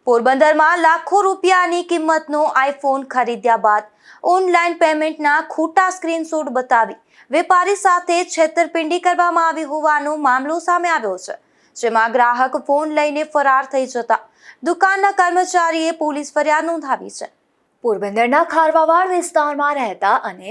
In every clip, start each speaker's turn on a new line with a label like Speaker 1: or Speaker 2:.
Speaker 1: પોરબંદરમાં લાખો રૂપિયાની કિંમતનો આઈફોન ખરીદ્યા બાદ ઓનલાઈન પેમેન્ટના ખોટા સ્ક્રીનશોટ બતાવી વેપારી સાથે છેતરપિંડી કરવામાં આવી હોવાનો મામલો સામે આવ્યો છે, જેમાં ગ્રાહક ફોન લઈને ફરાર થઈ જતા દુકાનના કર્મચારીએ પોલીસ ફરિયાદ નોંધાવી છે।
Speaker 2: પોરબંદરના ખારવાવાડ વિસ્તારમાં રહેતા અને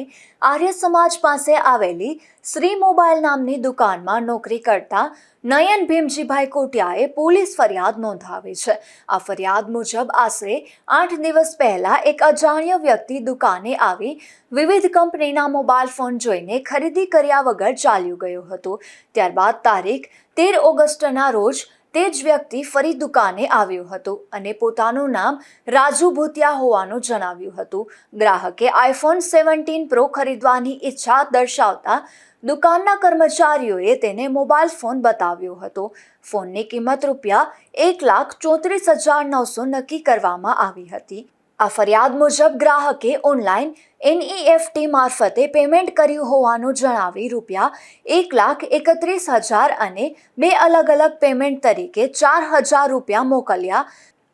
Speaker 2: આર્ય સમાજ પાસે આવેલી શ્રી મોબાઈલ નામની દુકાનમાં નોકરી કરતા નયન ભીમજીભાઈ કોટિયાએ પોલીસ ફરિયાદ નોંધાવી છે। આ ફરિયાદ મુજબ આશરે 8 દિવસ પહેલા એક અજાણ્યો વ્યક્તિ દુકાને આવી વિવિધ કંપનીના મોબાઈલ ફોન જોઈને ખરીદી કર્યા વગર ચાલ્યો ગયો હતો। ત્યારબાદ તારીખ 13 ઓગસ્ટના રોજ તે જ વ્યક્તિ ફરી દુકાને આવ્યો હતો અને પોતાનું નામ રાજુ ભૂતિયા હોવાનું જણાવ્યું હતું। ગ્રાહકે આઈફોન 17 પ્રો ખરીદવાની ઈચ્છા દર્શાવતા દુકાનના કર્મચારીઓએ તેને મોબાઈલ ફોન બતાવ્યો હતો। ફોનની કિંમત ₹1,34,900 નક્કી કરવામાં આવી હતી। આ ફરિયાદ મુજબ ગ્રાહકે ઓનલાઈન NEFT મારફતે પેમેન્ટ કર્યું હોવાનું જણાવી ₹1,31,000 અને 2 અલગ પેમેન્ટ તરીકે ₹4,000 મોકલ્યા।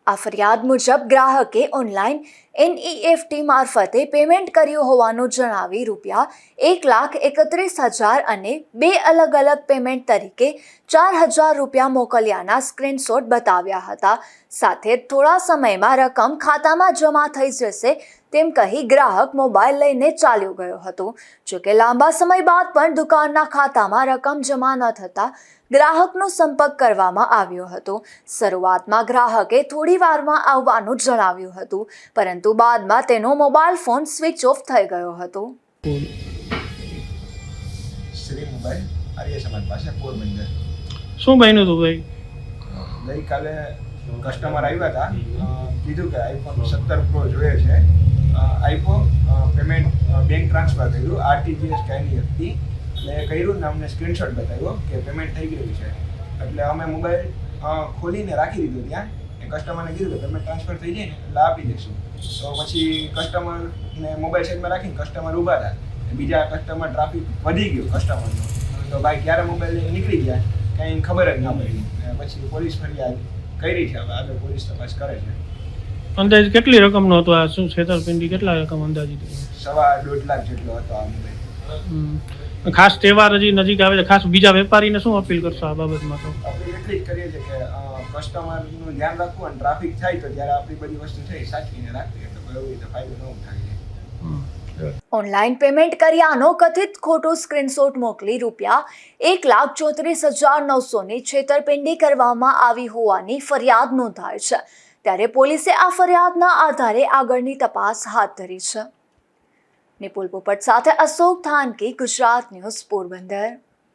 Speaker 2: આ ફરિયાદ મુજબ ગ્રાહકે ઓનલાઈન NEFT મારફતે પેમેન્ટ કર્યું હોવાનું જણાવી ₹1,31,000 અને 2 અલગ પેમેન્ટ તરીકે ₹4,000 મોકલ્યાના સ્ક્રીનશોટ બતાવ્યા હતા। સાથે થોડા સમયમાં રકમ ખાતામાં જમા થઈ જશે તેમ કહી ગ્રાહક મોબાઈલ લઈને ચાલ્યો ગયો હતો। જોકે લાંબા સમય બાદ પણ દુકાનના ખાતામાં રકમ જમા ન થતા ગ્રાહકનો સંપર્ક કરવામાં આવ્યો હતો। શરૂઆતમાં ગ્રાહકે થોડી વારમાં આવવાનું જણાવ્યું હતું, પરંતુ બાદમાં તેનો મોબાઈલ ફોન સ્વિચ ઓફ થઈ ગયો હતો।
Speaker 3: શ્રી મોબાઈલ આર્ય સમાજ પાસે પોરબંદર।
Speaker 4: શું બન્યું હતું ભાઈ?
Speaker 3: ગઈકાલે કસ્ટમર આવ્યા હતા, કીધું કે આઈફોન 17 પ્રો જોઈએ છે। આઈફોન પેમેન્ટ બેંક ટ્રાન્સફર કર્યું RTGS કે NEFT, એટલે કર્યું ને અમને સ્ક્રીનશોટ બતાવ્યો કે પેમેન્ટ થઈ ગયું છે। એટલે અમે મોબાઈલ ખોલીને રાખી દીધો ત્યાં। કસ્ટમરને કીધું કે પેમેન્ટ ટ્રાન્સફર થઈ જાય ને એટલે આપી દઈશું। તો પછી કસ્ટમરને મોબાઈલ સાઈડમાં રાખીને કસ્ટમર ઊભા હતા, બીજા કસ્ટમર ટ્રાફિક વધી ગયો કસ્ટમરનો, તો ભાઈ ક્યારે મોબાઈલ લઈને નીકળી ગયા કંઈ ખબર જ ના પડી। પછી પોલીસ ફરિયાદ કરી છે, હવે આગળ પોલીસ તપાસ કરે છે।
Speaker 4: અંદાજ કેટલી રકમનો હતો આ? શું છેતરપિંડી કેટલા રકમ અંદાજિત?
Speaker 3: ₹1.5 લાખ જેટલો હતો આ મોબાઈલ।
Speaker 4: ખાસ તહેવાર હજી નજીક આવે છે, ખાસ બીજા વેપારીને શું અપીલ કરશો આ બાબતમાં? તો
Speaker 3: અપીલ એટલી જ કરીએ છીએ કે કસ્ટમરનું ધ્યાન રાખવું અને ટ્રાફિક થાય તો ત્યારે આપણી બધી વસ્તુ છે સાચવીને રાખવી, એટલે કોઈ એવી રીતે ફાયદો ન ઉઠાવીએ।
Speaker 2: ઓનલાઈન પેમેન્ટ કર્યાનો કથિત ખોટો સ્ક્રીનશોટ મોકલી ₹1,34,900ની છેતરપિંડી કરવામાં આવી હોવાની ફરિયાદ નોંધાઈ છે, ત્યારે પોલીસે આ ફરિયાદના આધારે આગળની તપાસ હાથ ધરી છે। નિપુલ પોપટ સાથે અશોક થાનકી, ગુજરાત ન્યૂઝ, પોરબંદર।